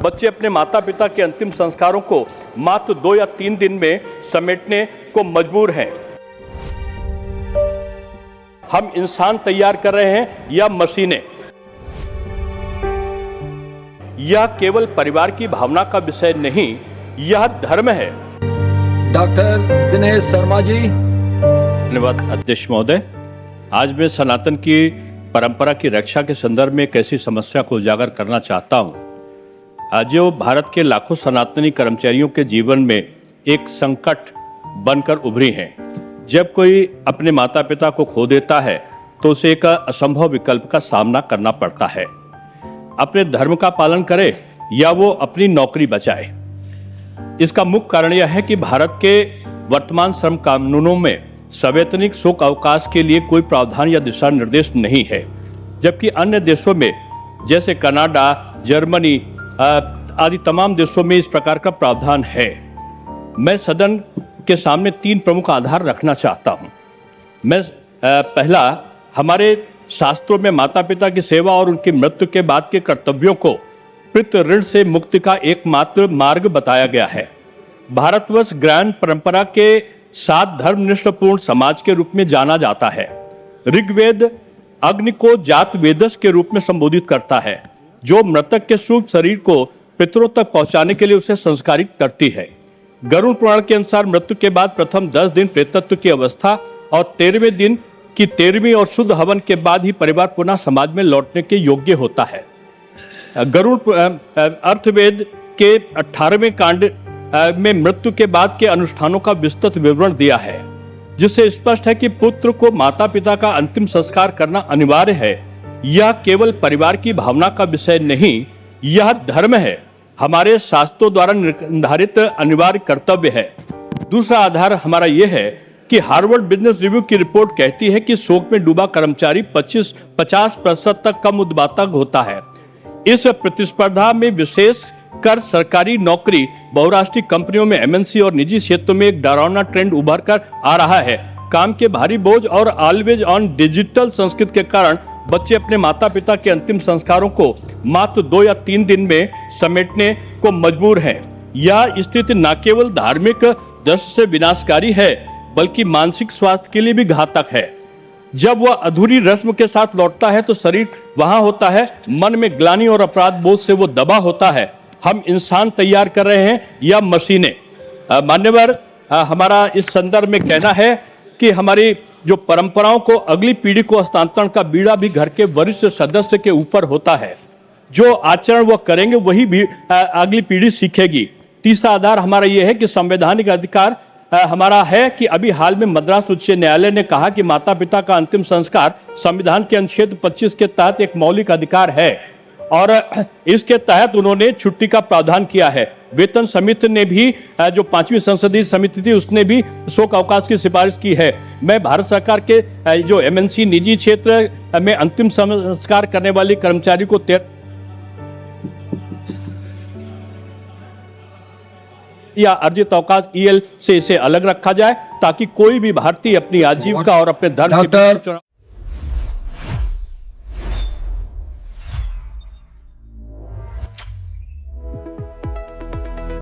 बच्चे अपने माता पिता के अंतिम संस्कारों को मात्र 2 या 3 दिन में समेटने को मजबूर हैं। हम इंसान तैयार कर रहे हैं या मशीनें? यह केवल परिवार की भावना का विषय नहीं, यह धर्म है। डॉक्टर दिनेश शर्मा जी। धन्यवाद अध्यक्ष महोदय। आज मैं सनातन की परंपरा की रक्षा के संदर्भ में एक ऐसी समस्या को उजागर करना चाहता हूं जो भारत के लाखों सनातनी कर्मचारियों के जीवन में एक संकट बनकर उभरी है। जब कोई अपने माता पिता को खो देता है तो उसे एक असंभव विकल्प का सामना करना पड़ता है। अपने धर्म का पालन करे या वो अपनी नौकरी बचाए। इसका मुख्य कारण यह है कि भारत के वर्तमान श्रम कानूनों में सवैतनिक शोक अवकाश के लिए कोई प्रावधान या दिशा निर्देश नहीं है, जबकि अन्य देशों में जैसे कनाडा, जर्मनी आदि तमाम देशों में इस प्रकार का प्रावधान है। मैं सदन के सामने 3 प्रमुख आधार रखना चाहता हूं। पहला, हमारे शास्त्रों में माता पिता की सेवा और उनकी मृत्यु के बाद के कर्तव्यों को पितृ ऋण से मुक्ति का एकमात्र मार्ग बताया गया है। भारतवर्ष ज्ञान परंपरा के 7 धर्मनिष्ठपूर्ण समाज के रूप में जाना जाता है। ऋग्वेद अग्नि को जात वेदस के रूप में संबोधित करता है, जो मृतक के शुभ शरीर को पितरों तक पहुंचाने के लिए उसे संस्कारित करती है। गरुड़ पुराण के अनुसार मृत्यु के बाद प्रथम 10 दिन प्रेतत्व की अवस्था और 13वें दिन की 13वीं और शुद्ध हवन के बाद ही परिवार पुनः समाज में लौटने के योग्य होता है। गरुड़ अर्थवेद के 18वें कांड में मृत्यु के बाद के अनुष्ठानों का विस्तृत विवरण दिया है, जिससे स्पष्ट है कि पुत्र को माता पिता का अंतिम संस्कार करना अनिवार्य है। यह केवल परिवार की भावना का विषय नहीं, यह धर्म है, हमारे शास्त्रों द्वारा निर्धारित अनिवार्य कर्तव्य है। दूसरा आधार हमारा यह है कि हार्वर्ड बिजनेस रिव्यू की रिपोर्ट कहती है कि शोक में डूबा कर्मचारी 50% तक कम उत्पादक होता है। इस प्रतिस्पर्धा में विशेष कर सरकारी नौकरी, बहुराष्ट्रीय कंपनियों में एमएनसी और निजी क्षेत्रों में एक डरावना ट्रेंड उभर कर आ रहा है। काम के भारी बोझ और ऑलवेज ऑन डिजिटल संस्कृति के कारण बच्चे अपने माता पिता के अंतिम संस्कारों को मात्र 2 या 3 दिन में समेटने को मजबूर हैं। यह स्थिति न केवल धार्मिक दृष्टि से विनाशकारी है, बल्कि मानसिक स्वास्थ्य के लिए भी घातक है। जब वह अधूरी रस्म के साथ लौटता है तो शरीर वहां होता है, मन में ग्लानि और अपराध बोध से वो दबा होता है। हम इंसान तैयार कर रहे हैं या मशीनें? मान्यवर, हमारा इस संदर्भ में कहना है कि हमारी जो परंपराओं को अगली पीढ़ी को हस्तांतरण का बीड़ा भी घर के वरिष्ठ सदस्य के ऊपर होता है। जो आचरण वह करेंगे वही भी अगली पीढ़ी सीखेगी। तीसरा आधार हमारा यह है कि संवैधानिक अधिकार हमारा है कि अभी हाल में मद्रास उच्च न्यायालय ने कहा कि माता पिता का अंतिम संस्कार संविधान के अनुच्छेद 25 के तहत एक मौलिक अधिकार है, और इसके तहत उन्होंने छुट्टी का प्रावधान किया है। वेतन समिति ने भी, जो 5वीं संसदीय समिति थी, उसने भी शोक अवकाश की सिफारिश की है। मैं भारत सरकार के जो एमएनसी निजी क्षेत्र में अंतिम संस्कार करने वाले कर्मचारी को या अर्जित अवकाश ईएल से इसे अलग रखा जाए, ताकि कोई भी भारतीय अपनी आजीविका और अपने धर्म के